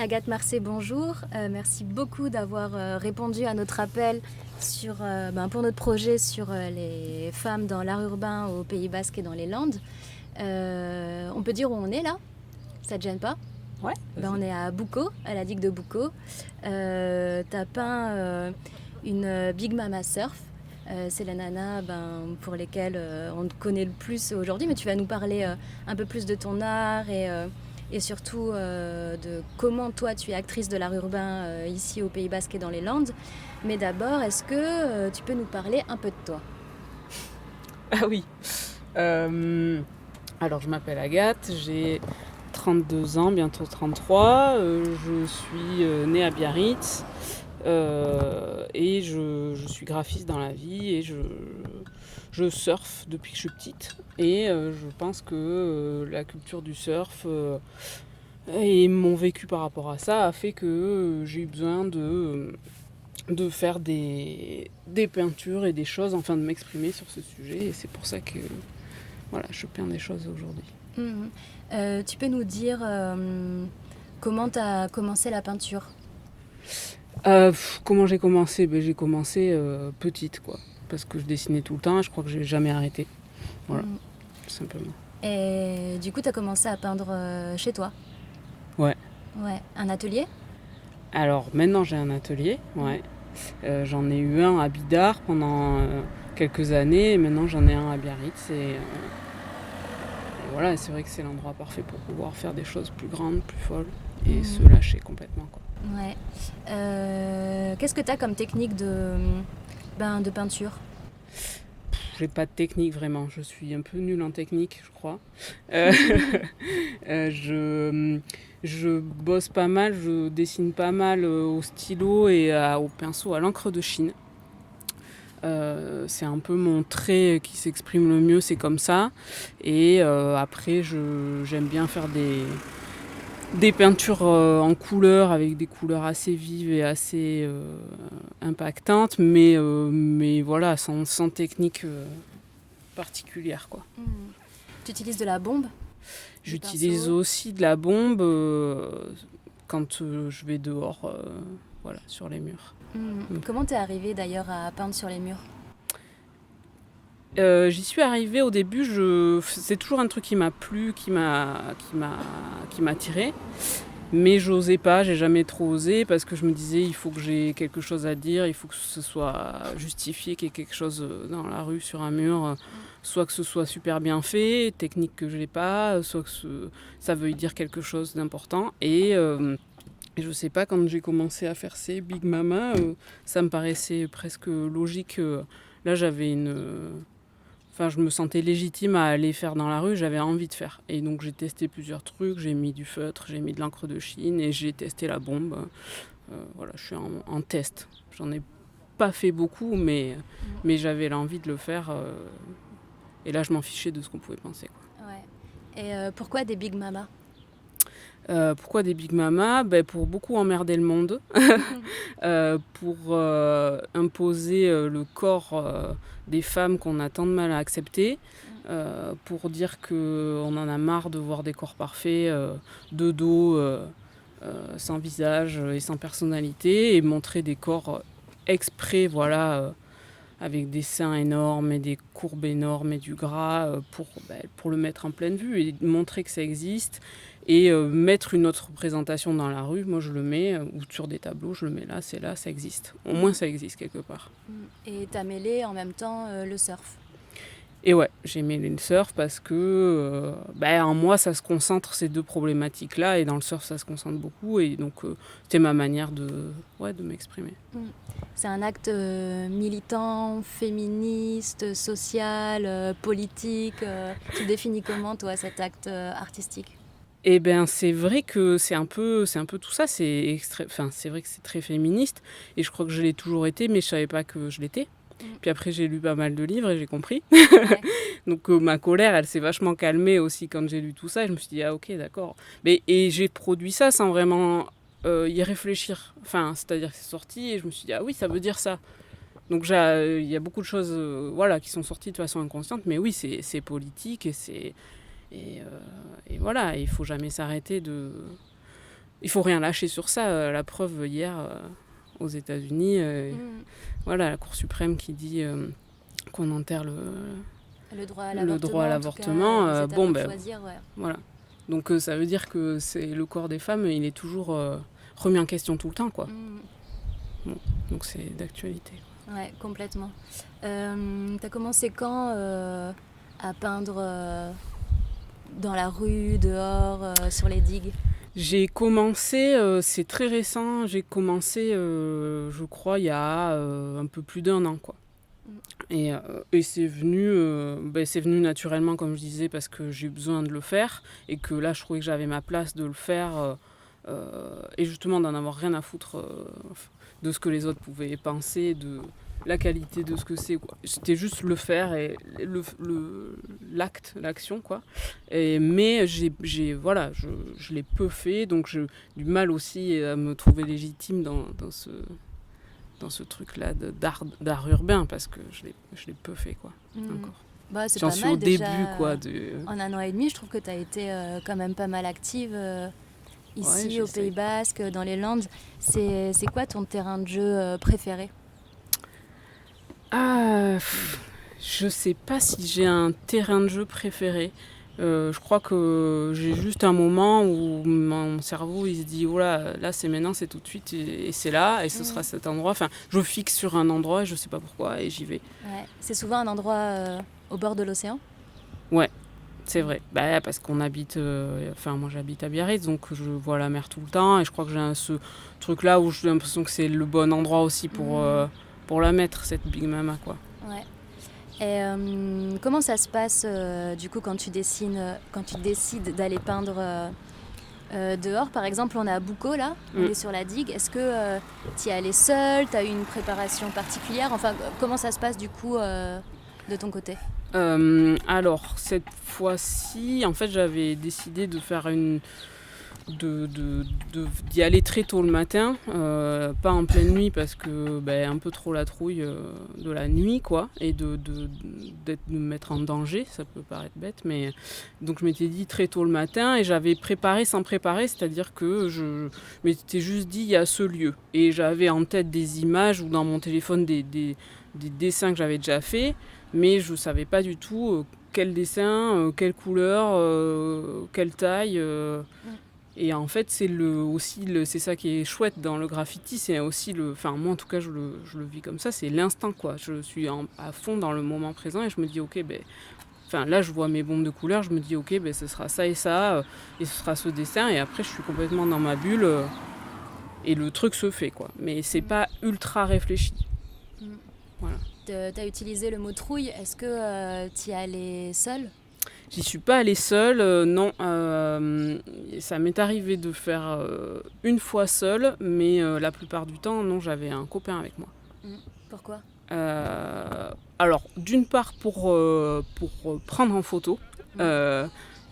Agathe Marcé, bonjour. Merci beaucoup d'avoir répondu à notre appel pour notre projet sur les femmes dans l'art urbain au Pays Basque et dans les Landes. On peut dire où on est là? Ça te gêne pas? Ouais. On est à Boucau, à la digue de Boucau. T'as peint une Big Mama Surf. C'est la nana pour lesquelles on te connaît le plus aujourd'hui, mais tu vas nous parler un peu plus de ton art et surtout de comment toi tu es actrice de l'art urbain ici au Pays Basque et dans les Landes. Mais d'abord, est-ce que tu peux nous parler un peu de toi? Ah oui. Alors, je m'appelle Agathe, j'ai 32 ans, bientôt 33. Je suis née à Biarritz et je suis graphiste dans la vie et je surfe depuis que je suis petite. Et je pense que la culture du surf et mon vécu par rapport à ça a fait que j'ai eu besoin de faire des peintures et des choses, enfin de m'exprimer sur ce sujet. Et c'est pour ça que voilà, je peins des choses aujourd'hui. Tu peux nous dire comment tu as commencé la peinture? Comment j'ai commencé? J'ai commencé petite, quoi. Parce que je dessinais tout le temps et je crois que j'ai jamais arrêté. Voilà, tout simplement. Et du coup, tu as commencé à peindre chez toi? Ouais. Ouais. Un atelier? Alors maintenant j'ai un atelier, ouais. J'en ai eu un à Bidart pendant quelques années et maintenant j'en ai un à Biarritz. Et voilà, c'est vrai que c'est l'endroit parfait pour pouvoir faire des choses plus grandes, plus folles et se lâcher complètement, quoi. Ouais. Qu'est-ce que tu as comme technique de peinture? J'ai pas de technique vraiment, je suis un peu nulle en technique, je crois. Euh, je bosse pas mal, je dessine pas mal au stylo et au pinceau, à l'encre de Chine. C'est un peu mon trait qui s'exprime le mieux, c'est comme ça. Et après, j'aime bien faire des peintures en couleur, avec des couleurs assez vives et assez impactantes, mais voilà, sans technique particulière, quoi. Tu utilises de la bombe? J'utilise pinceau aussi de la bombe quand je vais dehors, voilà, sur les murs. Comment t'es arrivée d'ailleurs à peindre sur les murs? J'y suis arrivée au début, c'est toujours un truc qui m'a plu, qui m'a attirée. Mais j'osais pas, j'ai jamais trop osé parce que je me disais il faut que j'ai quelque chose à dire, il faut que ce soit justifié, qu'il y ait quelque chose dans la rue, sur un mur, soit que ce soit super bien fait, technique que je n'ai pas, soit que ça veuille dire quelque chose d'important. Et je sais pas, quand j'ai commencé à faire ces Big Mama, ça me paraissait presque logique. Là j'avais Enfin, je me sentais légitime à aller faire dans la rue, j'avais envie de faire. Et donc j'ai testé plusieurs trucs, j'ai mis du feutre, j'ai mis de l'encre de Chine et j'ai testé la bombe. Voilà, je suis en test. J'en ai pas fait beaucoup, mais j'avais l'envie de le faire. Et là, je m'en fichais de ce qu'on pouvait penser, quoi. Ouais. Et pourquoi des Big Mama? Pourquoi des Big Mama? Pour beaucoup emmerder le monde, pour imposer le corps des femmes qu'on a tant de mal à accepter, pour dire qu'on en a marre de voir des corps parfaits, de dos, sans visage et sans personnalité, et montrer des corps exprès, voilà, avec des seins énormes et des courbes énormes et du gras pour le mettre en pleine vue et montrer que ça existe et mettre une autre représentation dans la rue. Moi je le mets, ou sur des tableaux, je le mets là, c'est là, ça existe. Au moins ça existe quelque part. Et t'as mêlé en même temps le surf. Et ouais, j'ai mêlé le surf parce que en moi ça se concentre ces deux problématiques là et dans le surf ça se concentre beaucoup et donc c'était ma manière de m'exprimer. C'est un acte militant, féministe, social, politique. Tu le définis comment, toi, cet acte artistique? Et c'est vrai que c'est un peu tout ça. C'est vrai que c'est très féministe et je crois que je l'ai toujours été, mais je savais pas que je l'étais. Puis après j'ai lu pas mal de livres et j'ai compris. Ouais. Donc ma colère, elle s'est vachement calmée aussi quand j'ai lu tout ça. Et je me suis dit ah ok d'accord. Et j'ai produit ça sans vraiment y réfléchir. Enfin c'est-à-dire que c'est sorti et je me suis dit ah oui ça veut dire ça. Donc il y a beaucoup de choses voilà qui sont sorties de façon inconsciente, mais oui c'est politique et c'est et voilà, il faut jamais s'arrêter il faut rien lâcher sur ça. La preuve, hier, aux États-Unis, voilà, la Cour suprême qui dit qu'on enterre Le droit à le droit à l'avortement, l'avortement. les États Bon, peuvent ben choisir, ouais. voilà. Donc ça veut dire que le corps des femmes, il est toujours remis en question tout le temps, quoi. Bon, donc c'est d'actualité. Ouais, complètement. T'as commencé quand à peindre dans la rue, dehors, sur les digues? J'ai commencé, c'est très récent, j'ai commencé, je crois, il y a un peu plus d'1 an, quoi. Et c'est venu naturellement, comme je disais, parce que j'ai eu besoin de le faire et que là, je trouvais que j'avais ma place de le faire et justement d'en avoir rien à foutre de ce que les autres pouvaient penser, de la qualité de ce que c'est, quoi. C'était juste le faire et l'action, quoi. Mais voilà, je l'ai peu fait, donc j'ai du mal aussi à me trouver légitime dans ce truc-là d'art urbain, parce que je l'ai peu fait, quoi, encore. Bah, c'est J'en pas suis mal au déjà. début, quoi. En 1 an et demi, je trouve que tu as été quand même pas mal active ici, Ouais, au Pays Basque, dans les Landes. C'est quoi ton terrain de jeu préféré? Je sais pas si j'ai un terrain de jeu préféré. Je crois que j'ai juste un moment où mon cerveau il se dit oh là c'est maintenant, c'est tout de suite et c'est là et ce sera cet endroit. Enfin, je fixe sur un endroit et je sais pas pourquoi et j'y vais. Ouais. C'est souvent un endroit au bord de l'océan? Ouais, c'est vrai. Bah, parce qu'on habite, moi j'habite à Biarritz, donc je vois la mer tout le temps et je crois que j'ai ce truc-là où j'ai l'impression que c'est le bon endroit aussi pour la mettre, cette Big Mama, quoi. Ouais. Et comment ça se passe du coup quand tu décides d'aller peindre dehors? Par exemple, on est à Boucau là, on est sur la digue. Est-ce que tu y es allée seule? Tu as eu une préparation particulière? Enfin, comment ça se passe du coup de ton côté? Alors, cette fois-ci, en fait, j'avais décidé de faire d'y aller très tôt le matin, pas en pleine nuit parce que un peu trop la trouille de la nuit, quoi, et de me mettre en danger, ça peut paraître bête, mais donc je m'étais dit très tôt le matin et j'avais préparé sans préparer, c'est-à-dire que je m'étais juste dit il y a ce lieu et j'avais en tête des images ou dans mon téléphone des dessins que j'avais déjà faits, mais je savais pas du tout quel dessin, quelle couleur, quelle taille. Et en fait, c'est ça qui est chouette dans le graffiti, c'est aussi enfin moi en tout cas je le vis comme ça, c'est l'instant, quoi. Je suis à fond dans le moment présent et je me dis ok, là je vois mes bombes de couleurs, je me dis ok, ce sera ça et ça, et ce sera ce dessin, et après je suis complètement dans ma bulle et le truc se fait, quoi. Mais c'est pas ultra réfléchi. Voilà. T'as utilisé le mot trouille, est-ce que t'y allais seule? J'y suis pas allée seule, non. Ça m'est arrivé de faire une fois seule, mais la plupart du temps, non, j'avais un copain avec moi. Pourquoi? Alors, d'une part pour prendre en photo,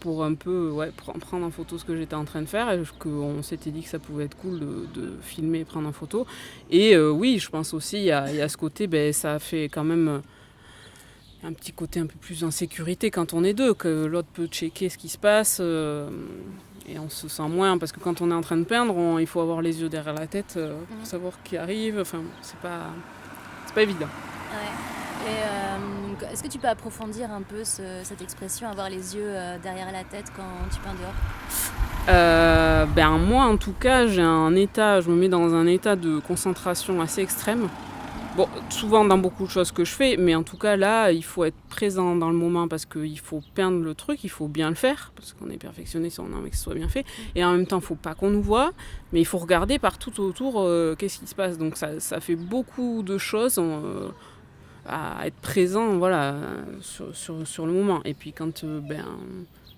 pour un peu prendre en photo ce que j'étais en train de faire, et qu'on s'était dit que ça pouvait être cool de filmer et prendre en photo. Et oui, je pense aussi, il y a ce côté, ça fait quand même un petit côté un peu plus en sécurité quand on est deux, que l'autre peut checker ce qui se passe et on se sent moins, parce que quand on est en train de peindre, il faut avoir les yeux derrière la tête pour savoir qui arrive, enfin c'est pas évident. Ouais. Et est-ce que tu peux approfondir un peu cette expression, avoir les yeux derrière la tête quand tu peins dehors? Moi en tout cas je me mets dans un état de concentration assez extrême. Bon, souvent dans beaucoup de choses que je fais, mais en tout cas là, il faut être présent dans le moment parce qu'il faut peindre le truc, il faut bien le faire, parce qu'on est perfectionniste, on a envie que ce soit bien fait. Et en même temps, il ne faut pas qu'on nous voit, mais il faut regarder partout autour qu'est-ce qui se passe. Donc ça fait beaucoup de choses à être présent, voilà, sur le moment. Et puis quand,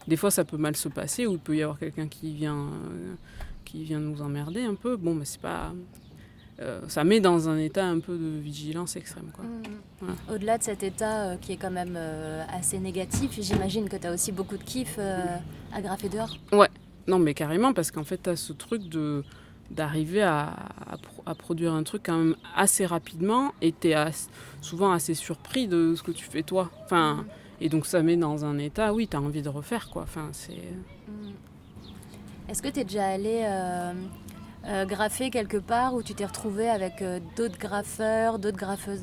des fois ça peut mal se passer, ou il peut y avoir quelqu'un qui vient nous emmerder un peu, c'est pas... ça met dans un état un peu de vigilance extrême, quoi. Voilà. Au-delà de cet état qui est quand même assez négatif, j'imagine que tu as aussi beaucoup de kiff à graffer dehors. Ouais, non mais carrément, parce qu'en fait tu as ce truc d'arriver à produire un truc quand même assez rapidement, et tu es souvent assez surpris de ce que tu fais toi. Et donc ça met dans un état, oui, tu as envie de refaire, quoi. Est-ce que tu es déjà allé graffer quelque part où tu t'es retrouvé avec d'autres graffeurs, d'autres graffeuses?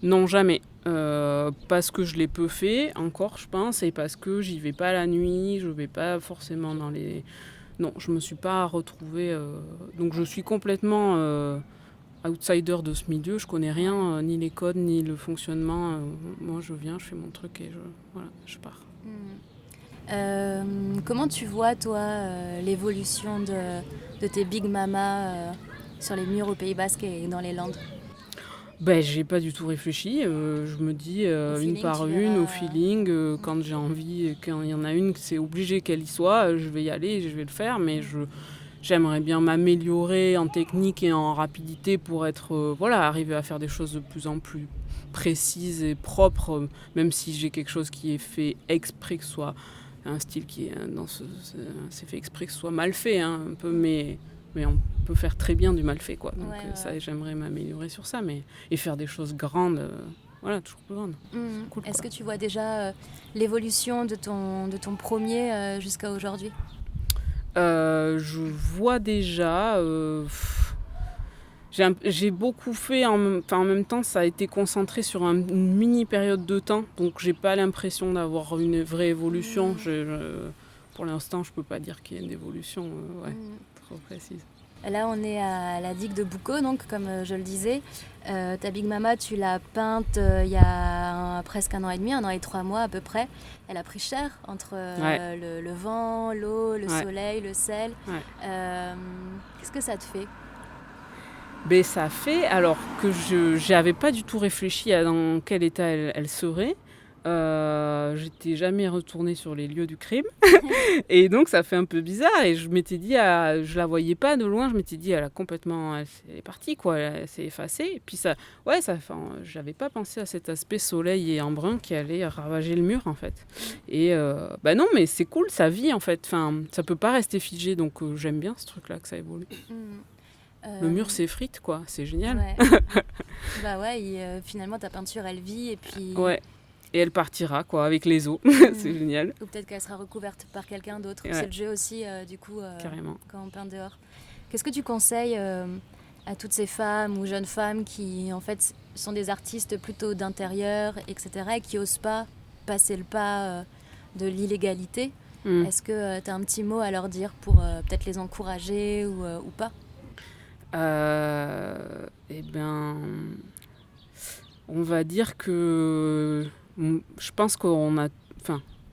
Non, jamais. Parce que je l'ai peu fait encore, je pense, et parce que j'y vais pas la nuit, je vais pas forcément dans les... Non, je me suis pas retrouvée... Donc je suis complètement outsider de ce milieu, je connais rien, ni les codes, ni le fonctionnement. Moi, je viens, je fais mon truc et voilà, je pars. Comment tu vois, toi, l'évolution de tes Big Mama sur les murs au Pays Basque et dans les Landes? Ben, j'ai pas du tout réfléchi. Je me dis Au une feeling, par tu une, au verras. feeling. Quand j'ai envie, quand il y en a une, c'est obligé qu'elle y soit, je vais y aller et je vais le faire. Mais j'aimerais bien m'améliorer en technique et en rapidité pour être, voilà, arriver à faire des choses de plus en plus précises et propres, même si j'ai quelque chose qui est fait exprès, que ce soit un style qui est c'est fait exprès que ce soit mal fait, hein, un peu, mais on peut faire très bien du mal fait, quoi. Donc ça, j'aimerais m'améliorer sur ça, et faire des choses grandes, voilà, toujours plus grandes. Cool, Est-ce quoi. que tu vois déjà l'évolution de ton premier jusqu'à aujourd'hui? Je vois déjà... j'ai beaucoup fait, en même temps, ça a été concentré sur une mini période de temps, donc j'ai pas l'impression d'avoir une vraie évolution. Pour l'instant, je peux pas dire qu'il y ait une évolution trop précise. Là, on est à la digue de Boucau, donc comme je le disais. Ta Big Mama, tu l'as peinte il y a presque 1 an et demi, 1 an et 3 mois à peu près. Elle a pris cher entre le vent, l'eau, le soleil, le sel. Qu'est-ce que ça te fait? Ben, ça fait, alors que je n'avais pas du tout réfléchi à dans quel état elle serait. J'étais jamais retournée sur les lieux du crime. Et donc ça fait un peu bizarre. Et je m'étais dit, je la voyais pas de loin, je m'étais dit, elle est partie, quoi, elle s'est effacée. Et puis j'avais pas pensé à cet aspect soleil et embrun qui allait ravager le mur, en fait. Et non, mais c'est cool, ça vit, en fait. Enfin, ça peut pas rester figé, donc j'aime bien ce truc-là, que ça évolue. Le mur s'effrite, quoi, c'est génial. Ouais. Bah ouais, finalement ta peinture elle vit et puis... Ouais, et elle partira, quoi, avec les eaux. C'est génial. Ou peut-être qu'elle sera recouverte par quelqu'un d'autre. Ouais. C'est le jeu aussi, du coup, Carrément. quand on peint dehors. Qu'est-ce que tu conseilles à toutes ces femmes ou jeunes femmes qui en fait sont des artistes plutôt d'intérieur, etc., et qui n'osent pas passer le pas de l'illégalité? Est-ce que tu as un petit mot à leur dire pour peut-être les encourager ou pas? Eh bien, on va dire que je pense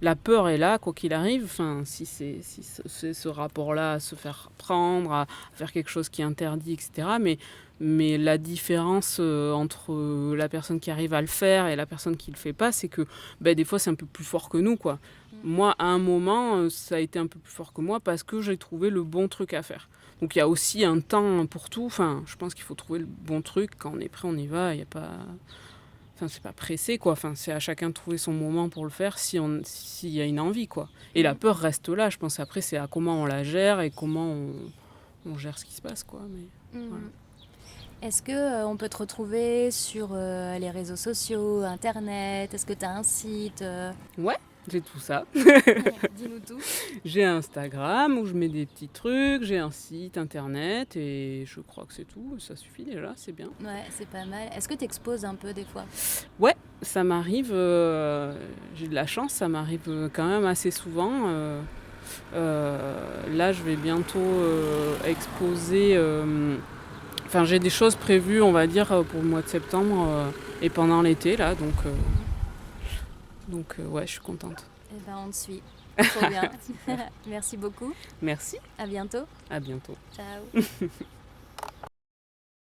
la peur est là, quoi qu'il arrive. Si c'est ce rapport-là à se faire prendre, à faire quelque chose qui est interdit, etc. Mais la différence entre la personne qui arrive à le faire et la personne qui le fait pas, c'est que des fois c'est un peu plus fort que nous, quoi. Moi, à un moment, ça a été un peu plus fort que moi parce que j'ai trouvé le bon truc à faire. Donc il y a aussi un temps pour tout. Je pense qu'il faut trouver le bon truc. Quand on est prêt, on y va. Il y a pas... c'est pas pressé, quoi. C'est à chacun de trouver son moment pour le faire s'il y a une envie, quoi. Et la peur reste là. Je pense après, c'est à comment on la gère et comment on gère ce qui se passe, quoi. Mais, voilà. Est-ce qu'on peut te retrouver sur les réseaux sociaux, Internet? Est-ce que tu as un site? Ouais, j'ai tout ça. Dis-nous tout. J'ai Instagram où je mets des petits trucs, j'ai un site internet et je crois que c'est tout. Ça suffit déjà, c'est bien. Ouais, c'est pas mal. Est-ce que tu exposes un peu des fois? Ouais, ça m'arrive. J'ai de la chance, ça m'arrive quand même assez souvent. Là, je vais bientôt exposer... j'ai des choses prévues, on va dire, pour le mois de septembre et pendant l'été, là. Donc ouais, je suis contente. Eh ben, on te suit. Trop bien. Merci beaucoup. Merci. À bientôt. À bientôt. Ciao.